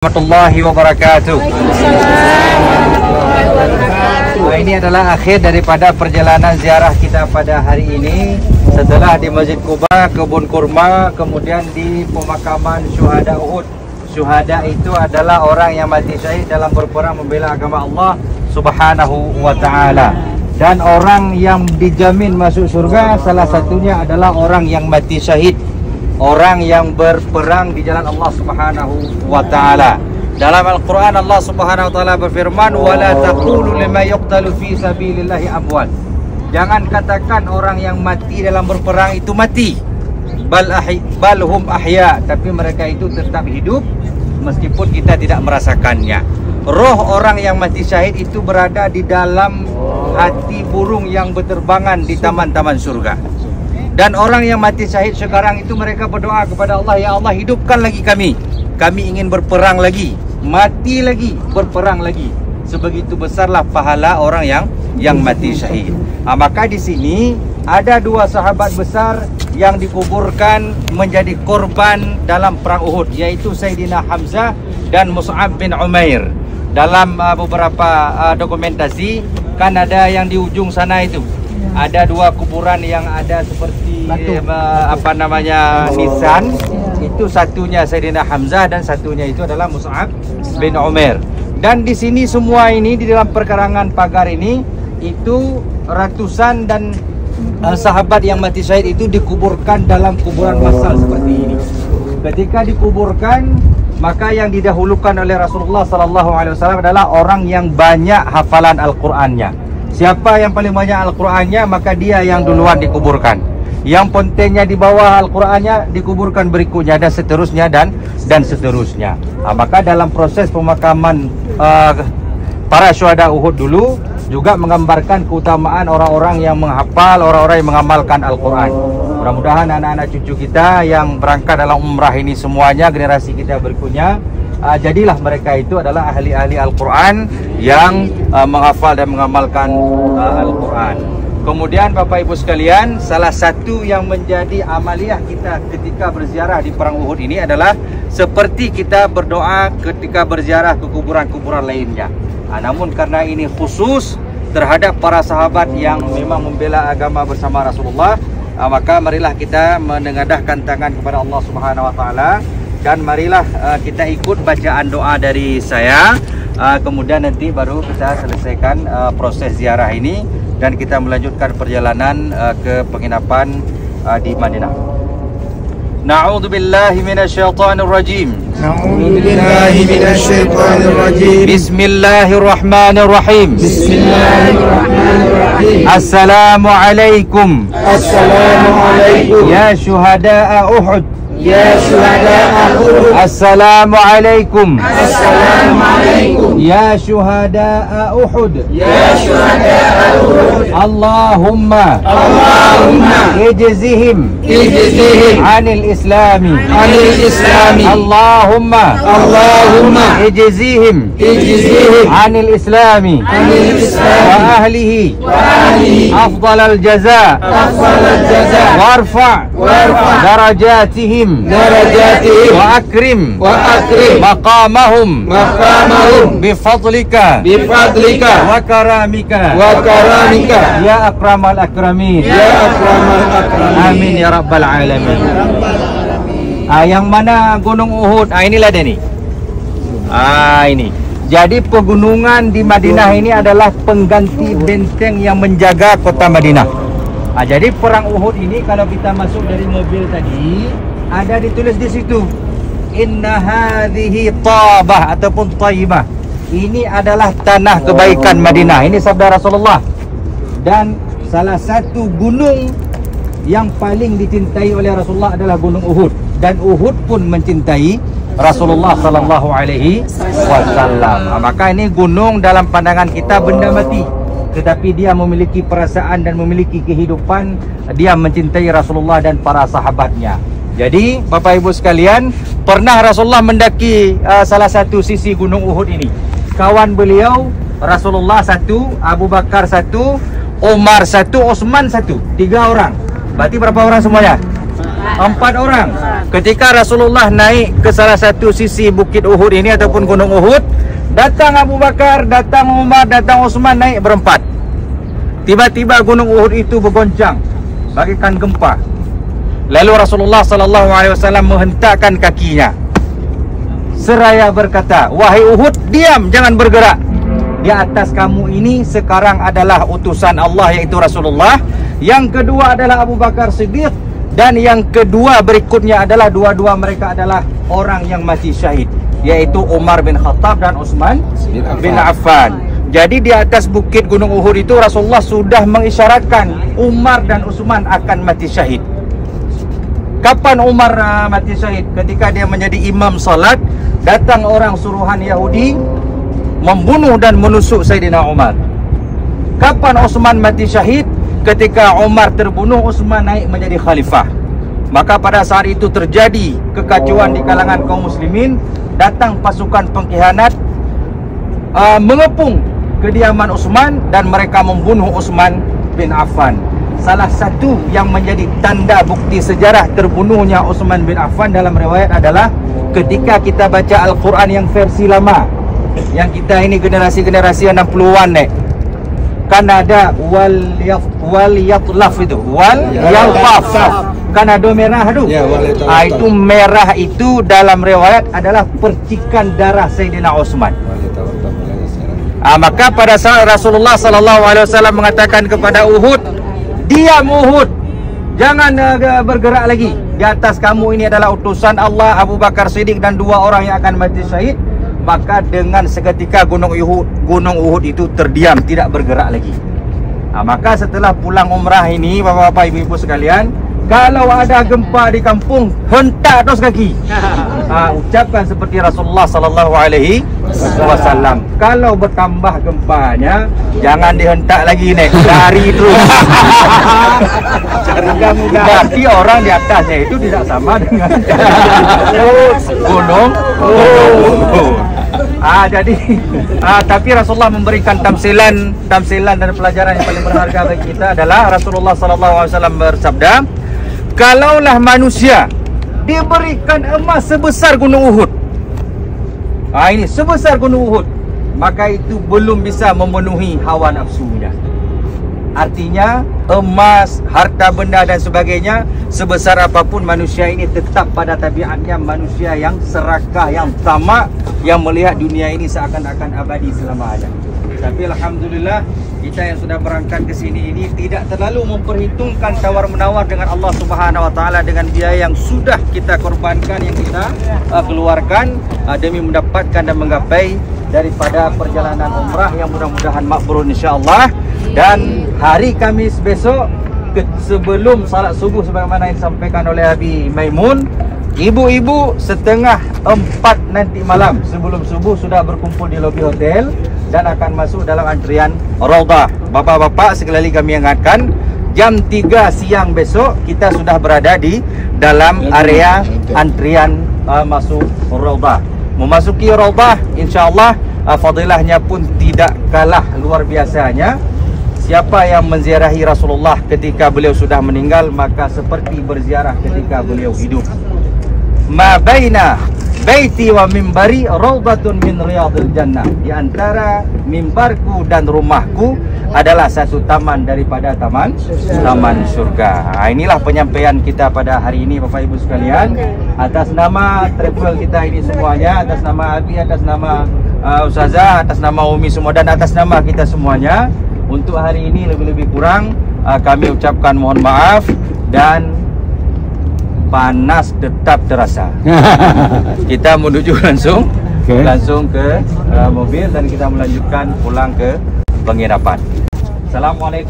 Warahmatullahi wabarakatuh. Nah, ini adalah akhir daripada perjalanan ziarah kita pada hari ini. Setelah di Masjid Quba, Kebun Kurma, kemudian di pemakaman Syuhada Uhud. Syuhada itu adalah orang yang mati syahid dalam berperang membela agama Allah Subhanahu wa ta'ala. Dan orang yang dijamin masuk surga salah satunya adalah orang yang mati syahid, orang yang berperang di jalan Allah Subhanahu wa ta'ala. Dalam Al-Quran Allah Subhanahu wa ta'ala berfirman, "Wala taqulu lima yuqtalu fi sabilillahi amwat." Jangan katakan orang yang mati dalam berperang itu mati. Bal hum ahya, tapi mereka itu tetap hidup meskipun kita tidak merasakannya. Roh orang yang mati syahid itu berada di dalam hati burung yang berterbangan di taman-taman surga. Dan orang yang mati syahid sekarang itu mereka berdoa kepada Allah, "Ya Allah, hidupkan lagi kami. Kami ingin berperang lagi, mati lagi, berperang lagi." Sebegitu besarlah pahala orang yang mati syahid. Maka di sini ada dua sahabat besar yang dikuburkan menjadi korban dalam perang Uhud, yaitu Sayyidina Hamzah dan Mus'ab bin Umair. Dalam beberapa dokumentasi kan ada yang di ujung sana itu. Ada dua kuburan yang ada seperti nisan. Itu satunya Sayyidina Hamzah dan satunya itu adalah Mus'ab bin Umair. Dan di sini semua ini di dalam perkarangan pagar ini itu ratusan dan sahabat yang mati syahid itu dikuburkan dalam kuburan massal seperti ini. Ketika dikuburkan, maka yang didahulukan oleh Rasulullah SAW adalah orang yang banyak hafalan Al-Qur'annya. Siapa yang paling banyak Al-Qur'annya, maka dia yang duluan dikuburkan. Yang pentingnya di bawah Al-Qur'annya dikuburkan berikutnya, dan seterusnya dan seterusnya. Maka dalam proses pemakaman para syuhada Uhud dulu juga menggambarkan keutamaan orang-orang yang menghafal, orang-orang yang mengamalkan Al-Qur'an. Mudah-mudahan anak-anak cucu kita yang berangkat dalam umrah ini semuanya, generasi kita berikutnya, jadilah mereka itu adalah ahli-ahli Al-Quran yang menghafal dan mengamalkan Al-Quran. Kemudian Bapak Ibu sekalian, salah satu yang menjadi amaliyah kita ketika berziarah di perang Uhud ini adalah seperti kita berdoa ketika berziarah ke kuburan-kuburan lainnya. Namun karena ini khusus terhadap para sahabat yang memang membela agama bersama Rasulullah, maka marilah kita menengadahkan tangan kepada Allah Subhanahu wa ta'ala. Dan marilah kita ikut bacaan doa dari saya. Kemudian nanti baru kita selesaikan proses ziarah ini, dan kita melanjutkan perjalanan ke penginapan di Madinah. Na'udzu billahi minasyaitonir rajim. Na'udzu billahi minasyaitonir rajim. Bismillahirrahmanirrahim. Bismillahirrahmanirrahim. Assalamualaikum. Assalamualaikum. Ya syuhada Uhud. Ya syuhada Uhud. Assalamualaikum. Assalamualaikum. Ya syuhada Uhud. Ya syuhada Uhud. Allahumma ijzihim anil islami. Allahumma ijzihim anil islami wa ahlihi afdalal jaza warfa darajatihim wa akrim maqamahum bifadlika wa karamika ya akramal akramin. Amin ya rabbal alamin. Yang mana Gunung Uhud? Inilah dia nih. Ini. Jadi pegunungan di Madinah ini adalah pengganti benteng yang menjaga kota Madinah. Jadi perang Uhud ini kalau kita masuk dari mobil tadi, ada ditulis di situ, inna hadhihi tabah ataupun taibah. Ini adalah tanah kebaikan Madinah. Ini sabda Rasulullah. Dan salah satu gunung yang paling dicintai oleh Rasulullah adalah Gunung Uhud, dan Uhud pun mencintai Rasulullah sallallahu alaihi wasallam. Maka ini gunung dalam pandangan kita benda mati, tetapi dia memiliki perasaan dan memiliki kehidupan. Dia mencintai Rasulullah dan para sahabatnya. Jadi Bapak Ibu sekalian, pernah Rasulullah mendaki salah satu sisi Gunung Uhud ini. Kawan beliau Rasulullah satu, Abu Bakar satu, Umar satu, Utsman satu. 3 orang. Berarti berapa orang semuanya? 4 orang. Ketika Rasulullah naik ke salah satu sisi Bukit Uhud ini ataupun Gunung Uhud, datang Abu Bakar, datang Umar, datang Utsman naik berempat. Tiba-tiba Gunung Uhud itu bergoncang bagaikan gempa. Lalu Rasulullah SAW menghentakkan kakinya seraya berkata, "Wahai Uhud, diam, jangan bergerak. Di atas kamu ini sekarang adalah utusan Allah, yaitu Rasulullah. Yang kedua adalah Abu Bakar Siddiq, dan yang kedua berikutnya adalah dua-dua mereka adalah orang yang mati syahid, yaitu Umar bin Khattab dan Utsman bin Affan." Jadi di atas bukit Gunung Uhud itu Rasulullah sudah mengisyaratkan Umar dan Utsman akan mati syahid. Kapan Umar mati syahid? Ketika dia menjadi imam salat, datang orang suruhan Yahudi membunuh dan menusuk Sayyidina Umar. Kapan Utsman mati syahid? Ketika Umar terbunuh, Utsman naik menjadi khalifah. Maka pada saat itu terjadi kekacauan di kalangan kaum muslimin. Datang pasukan pengkhianat mengepung kediaman Utsman dan mereka membunuh Utsman bin Affan. Salah satu yang menjadi tanda bukti sejarah terbunuhnya Utsman bin Affan dalam riwayat adalah ketika kita baca Al-Quran yang versi lama, yang kita ini generasi-generasi 60-an kan ada wal yatlaf itu, wal yalfaf, kan ada merah tu ya, itu merah itu dalam riwayat adalah percikan darah Sayyidina Utsman. Maka pada saat Rasulullah SAW mengatakan kepada Uhud, "Diam Uhud, jangan bergerak lagi. Di atas kamu ini adalah utusan Allah, Abu Bakar Siddiq dan 2 orang yang akan mati syahid." Maka dengan seketika Gunung Uhud itu terdiam, tidak bergerak lagi. Maka setelah pulang umrah ini, bapak-bapak, ibu-ibu sekalian, kalau ada gempa di kampung, hentak terus kaki. Ucapkan seperti Rasulullah SAW. Kalau bertambah gempanya, jangan dihentak lagi, lari terus. Berarti orang di atasnya itu tidak sama dengan gunung. Tapi Rasulullah memberikan tamsilan dan pelajaran yang paling berharga bagi kita adalah Rasulullah SAW bersabda, "Kalaulah manusia diberikan emas sebesar Gunung Uhud, ini sebesar Gunung Uhud, maka itu belum bisa memenuhi hawa nafsunya." Artinya emas, harta benda dan sebagainya, sebesar apapun manusia ini tetap pada tabiatnya manusia yang serakah, yang tamak, yang melihat dunia ini seakan-akan abadi selamanya. Tapi alhamdulillah, kita yang sudah berangkat ke sini ini tidak terlalu memperhitungkan tawar-menawar dengan Allah Subhanahu wa taala dengan biaya yang sudah kita korbankan, yang kita keluarkan demi mendapatkan dan menggapai daripada perjalanan umrah yang mudah-mudahan makbul insyaallah. Dan hari Kamis besok, sebelum salat subuh sebagaimana yang disampaikan oleh Abi Maimun, ibu-ibu 3:30 nanti malam sebelum subuh sudah berkumpul di lobi hotel dan akan masuk dalam antrian Raudhah. Bapak-bapak sekali lagi kami ingatkan, jam 3 siang besok kita sudah berada di dalam area antrian masuk Raudhah. Memasuki Raudhah insyaallah fadilahnya pun tidak kalah luar biasanya. Siapa yang menziarahi Rasulullah ketika beliau sudah meninggal, maka seperti berziarah ketika beliau hidup. Ma baina baiti wa mimbari raudhatun min riyadil jannah. Di antara mimbarku dan rumahku adalah satu taman daripada taman surga. Inilah penyampaian kita pada hari ini Bapak Ibu sekalian. Atas nama travel kita ini semuanya, atas nama Abi, atas nama Ustazah, atas nama Umi semua, dan atas nama kita semuanya, untuk hari ini lebih-lebih kurang kami ucapkan mohon maaf, dan panas tetap terasa. Kita menuju langsung ke mobil dan kita melanjutkan pulang ke penginapan. Assalamualaikum.